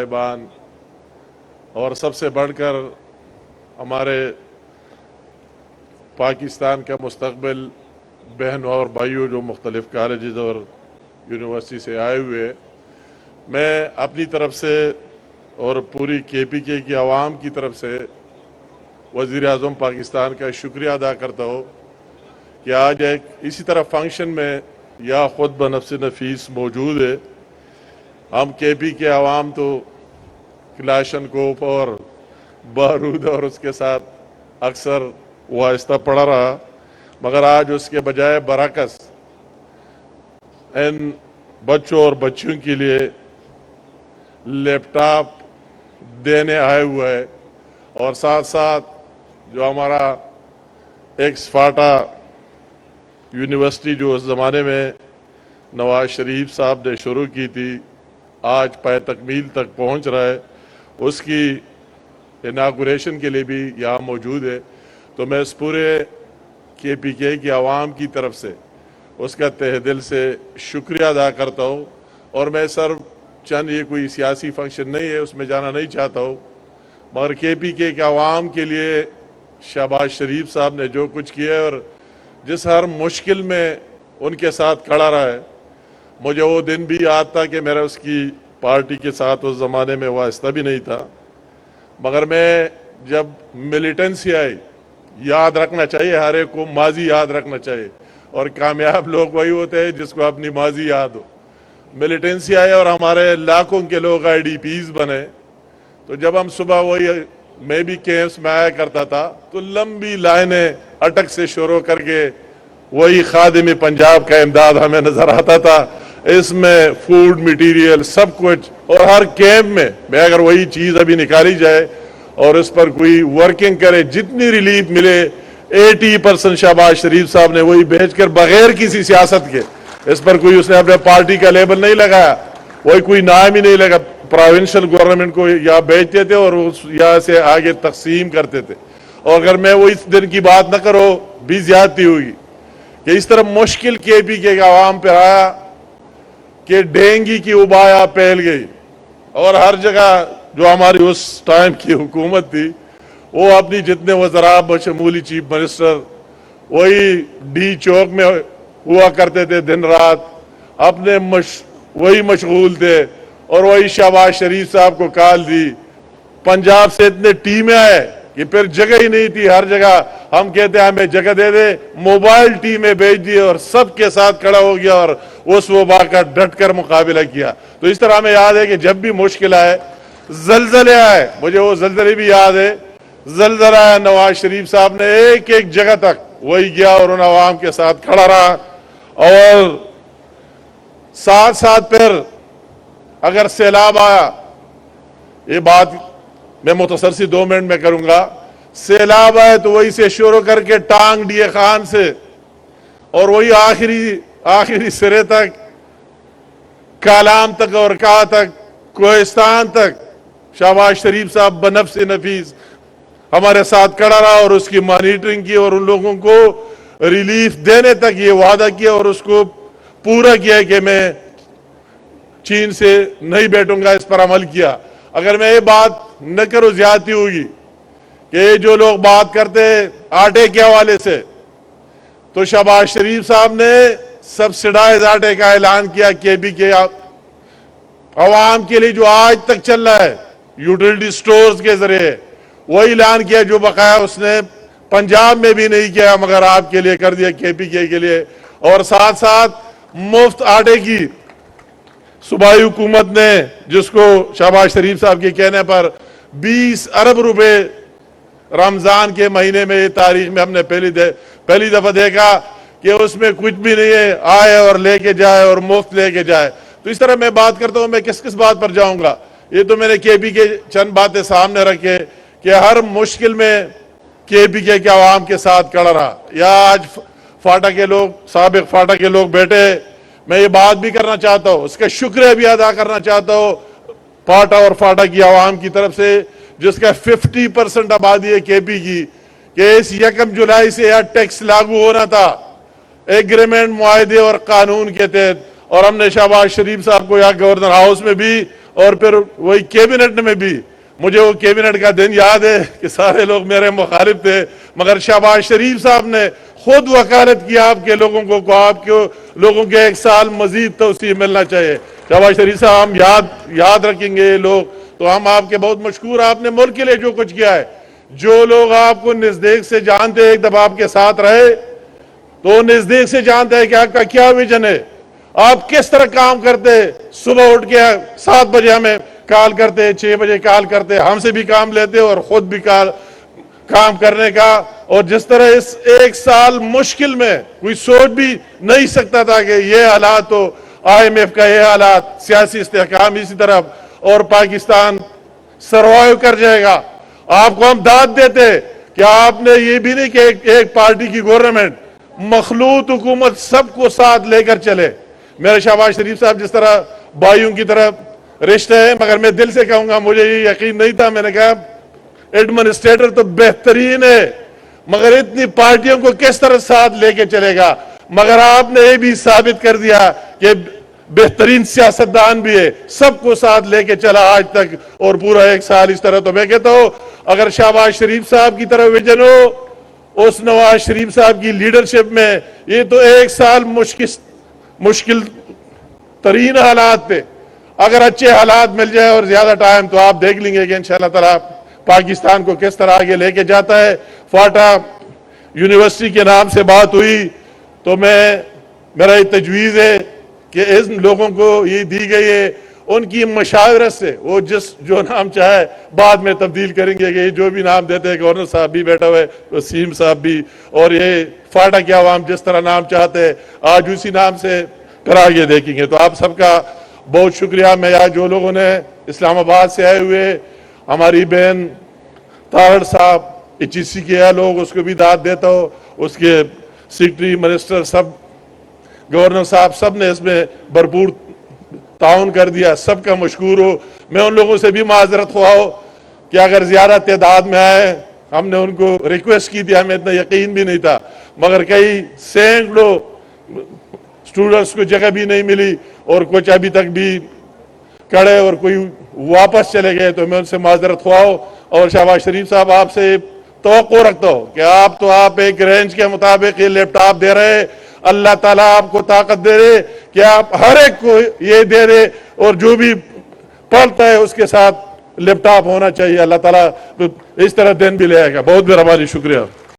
صاحبان اور سب سے بڑھ کر ہمارے پاکستان کا مستقبل بہنوں اور بھائیوں جو مختلف کالجز اور یونیورسٹی سے آئے ہوئے، میں اپنی طرف سے اور پوری کے پی کے کی عوام کی طرف سے وزیر اعظم پاکستان کا شکریہ ادا کرتا ہوں کہ آج ایک اسی طرح فنکشن میں یا خود بنفس نفیس موجود ہے۔ ہم کے پی کے عوام تو کلاشن کوپ اور بارود اور اس کے ساتھ اکثر وابستہ پڑا رہا، مگر آج اس کے بجائے برعکس ان بچوں اور بچیوں کے لیے لیپ ٹاپ دینے آئے ہوئے ہے، اور ساتھ ساتھ جو ہمارا ایکس فاٹا یونیورسٹی جو اس زمانے میں نواز شریف صاحب نے شروع کی تھی، آج پائے تکمیل تک پہنچ رہا ہے، اس کی اناگوریشن کے لیے بھی یہاں موجود ہے۔ تو میں اس پورے کے پی کے کی عوام کی طرف سے اس کا تہ دل سے شکریہ ادا کرتا ہوں، اور میں چند یہ کوئی سیاسی فنکشن نہیں ہے، اس میں جانا نہیں چاہتا ہوں، مگر کے پی کے عوام کے لیے شہباز شریف صاحب نے جو کچھ کیا ہے اور جس ہر مشکل میں ان کے ساتھ کھڑا رہا ہے، مجھے وہ دن بھی یاد تھا کہ میرا اس کی پارٹی کے ساتھ اس زمانے میں واسطہ بھی نہیں تھا، مگر میں جب ملیٹنسی آئی، یاد رکھنا چاہیے ہر ایک کو، ماضی یاد رکھنا چاہیے، اور کامیاب لوگ وہی ہوتے ہیں جس کو اپنی ماضی یاد ہو۔ ملیٹنسی آئے اور ہمارے لاکھوں کے لوگ آئی ڈی پیز بنے، تو جب ہم صبح وہی میں بھی کیمپس میں آیا کرتا تھا تو لمبی لائنیں اٹک سے شروع کر کے وہی خادم پنجاب کا امداد ہمیں نظر آتا تھا، اس میں فوڈ میٹیریل سب کچھ، اور ہر کیمپ میں اگر وہی چیز ابھی نکالی جائے اور اس پر کوئی ورکنگ کرے، جتنی ریلیف ملے 80% شہباز شریف صاحب نے وہی بھیج کر بغیر کسی سیاست کے، اس پر کوئی اس نے اپنے پارٹی کا لیبل نہیں لگایا، وہی کوئی نام ہی نہیں لگا، پروونشل گورنمنٹ کو یا بیچتے تھے اور یہاں سے آگے تقسیم کرتے تھے۔ اور اگر میں وہ اس دن کی بات نہ کرو بھی زیادتی ہوگی کہ اس طرح مشکل کے پی کے عوام پہ آیا کہ ڈینگی کی وبا پھیل گئی، اور ہر جگہ جو ہماری اس ٹائم کی حکومت تھی وہ اپنی جتنے وزراء بشمولی چیف منسٹر وہی ڈی چوک میں ہوا کرتے تھے، دن رات اپنے وہی مشغول تھے، اور وہی شہباز شریف صاحب کو کال دی، پنجاب سے اتنے ٹیمیں آئے کہ پھر جگہ ہی نہیں تھی، ہر جگہ ہم کہتے ہیں ہمیں جگہ دے دے، موبائل ٹیمیں بھیج دی اور سب کے ساتھ کھڑا ہو گیا اور اس وبا کا ڈٹ کر مقابلہ کیا۔ تو اس طرح ہمیں یاد ہے کہ جب بھی مشکل آئے، زلزلے آئے، مجھے وہ زلزلے بھی یاد ہے، زلزلہ آیا نواز شریف صاحب نے ایک ایک جگہ تک وہی گیا اور ان عوام کے ساتھ کھڑا رہا، اور ساتھ ساتھ پھر اگر سیلاب آیا، یہ بات میں مختصر سی 2 منٹ میں کروں گا، سیلاب آئے تو وہی سے شروع کر کے ٹانگ ڈیے خان سے اور وہی آخری سرے تک، کالام تک اور کہا تک، کوہستان تک، شہباز شریف صاحب بنفس نفیس ہمارے ساتھ کھڑا رہا اور اس کی مانیٹرنگ کی اور ان لوگوں کو ریلیف دینے تک یہ وعدہ کیا اور اس کو پورا کیا کہ میں چین سے نہیں بیٹھوں گا، اس پر عمل کیا۔ اگر میں یہ بات نہ کروں زیادتی ہوگی کہ جو لوگ بات کرتے آٹے کے حوالے سے، تو شہباز شریف صاحب نے سبسڈائز آٹے کا اعلان کیا کے پی کے عوام کے لیے، جو آج تک چل رہا ہے یوٹیلٹی سٹورز کے ذریعے، وہی اعلان کیا جو بقایا اس نے پنجاب میں بھی نہیں کیا مگر آپ کے لیے کر دیا، کے پی کے لیے۔ اور ساتھ ساتھ مفت آٹے کی صوبائی حکومت نے، جس کو شہباز شریف صاحب کے کہنے پر 20 ارب روپے رمضان کے مہینے میں، تاریخ میں ہم نے پہلی دفعہ دیکھا کہ اس میں کچھ بھی نہیں ہے، آئے اور لے کے جائے اور مفت لے کے جائے۔ تو اس طرح میں بات کرتا ہوں، میں کس بات پر جاؤں گا، یہ تو میں نے کے پی کے چند باتیں سامنے رکھے کہ ہر مشکل میں کے پی کے عوام کے ساتھ کھڑا رہا۔ یا آج فاٹا کے لوگ، سابق فاٹا کے لوگ بیٹھے، میں یہ بات بھی کرنا چاہتا ہوں، اس کا شکریہ بھی ادا کرنا چاہتا ہوں فاٹا اور فاٹا کی عوام کی طرف سے، جس کا 50% آبادی ہے کے پی کی، کہ اس 1 جولائی سے یہاں ٹیکس لاگو ہونا تھا ایگریمنٹ، معاہدے اور قانون کے تحت، اور ہم نے شہباز شریف صاحب کو یہاں گورنر ہاؤس میں بھی اور پھر وہی کیبنٹ میں بھی مجھے وہ کیبنٹ کا دن یاد ہے کہ سارے لوگ میرے مخالف تھے، مگر شہباز شریف صاحب نے خود وکالت کی آپ کے لوگوں کو آپ کے لوگوں کے 1 سال مزید توسیع ملنا چاہیے۔ شہباز شریف صاحب ہم یاد رکھیں گے لوگ، تو ہم آپ کے بہت مشکور، آپ نے ملک کے لیے جو کچھ کیا ہے۔ جو لوگ آپ کو نزدیک سے جانتے، ایک دفعہ آپ کے ساتھ رہے تو نزدیک سے جانتے ہیں کہ آپ کا کیا ویژن ہے، آپ کس طرح کام کرتے، صبح اٹھ کے 7 بجے ہمیں کال کرتے، 6 بجے کال کرتے، ہم سے بھی کام لیتے اور خود بھی کام کرنے کا، اور جس طرح اس 1 سال مشکل میں کوئی سوچ بھی نہیں سکتا تھا کہ یہ حالات ہو، IMF کا یہ حالات، سیاسی استحکام اسی طرف، اور پاکستان سروائیو کر جائے گا۔ آپ کو ہم داد دیتے کہ آپ نے یہ بھی نہیں کہ ایک پارٹی کی گورنمنٹ، مخلوط حکومت سب کو ساتھ لے کر چلے۔ میرے شہباز شریف صاحب جس طرح بھائیوں کی طرف رشتے ہیں، مگر میں دل سے کہوں گا، مجھے یہ یقین نہیں تھا، میں نے کہا ایڈمنسٹریٹر تو بہترین ہے، مگر اتنی پارٹیوں کو کس طرح ساتھ لے کے چلے گا، مگر آپ نے یہ بھی ثابت کر دیا کہ بہترین سیاستدان بھی ہے، سب کو ساتھ لے کے چلا آج تک، اور پورا 1 سال اس طرح۔ تو میں کہتا ہوں اگر شہباز شریف صاحب کی طرح ویژن ہو، اس نواز شریف صاحب کی لیڈرشپ میں، یہ تو 1 سال مشکل ترین حالات پہ اگر اچھے حالات مل جائے اور زیادہ ٹائم، تو آپ دیکھ لیں گے کہ انشاءاللہ تعالیٰ پاکستان کو کس طرح آگے لے کے جاتا ہے۔ فاٹا یونیورسٹی کے نام سے بات ہوئی تو میرا یہ تجویز ہے کہ ان لوگوں کو یہ دی گئی ہے، ان کی مشاورت سے وہ جو نام چاہے بعد میں تبدیل کریں گے، کہ یہ جو بھی نام دیتے ہیں، گورنر صاحب بھی بیٹھا ہوئے، وسیم صاحب بھی، اور یہ فاٹا کی عوام جس طرح نام چاہتے ہیں آج اسی نام سے کرا کے دیکھیں گے۔ تو آپ سب کا بہت شکریہ۔ میں یہاں جو لوگوں نے اسلام آباد سے آئے ہوئے، ہماری بہن تارڑ صاحب HEC کے ہیں لوگ، اس کو بھی داد دیتا ہوں، اس کے سیکرٹری منسٹر سب، گورنر صاحب، سب نے اس میں بھرپور تعاون کر دیا، سب کا مشکور ہو۔ میں ان لوگوں سے بھی معذرت خواہ ہوں کہ اگر زیادہ تعداد میں آئے، ہم نے ان کو ریکویسٹ کی تھی، ہمیں اتنا یقین بھی نہیں تھا، مگر کئی سینکڑوں اسٹوڈنٹس کو جگہ بھی نہیں ملی، اور کچھ ابھی تک بھی کڑے اور کوئی واپس چلے گئے، تو میں ان سے معذرت خواہ ہوں۔ اور شہباز شریف صاحب آپ سے توقع رکھتا ہوں کہ آپ ایک رینج کے مطابق یہ لیپ ٹاپ دے رہے، اللہ تعالیٰ آپ کو طاقت دے رہے کہ آپ ہر ایک کو یہ دے رہے، اور جو بھی پڑھتا ہے اس کے ساتھ لیپ ٹاپ ہونا چاہیے۔ اللہ تعالیٰ اس طرح دن بھی لے آئے گا۔ بہت مہربانی، شکریہ۔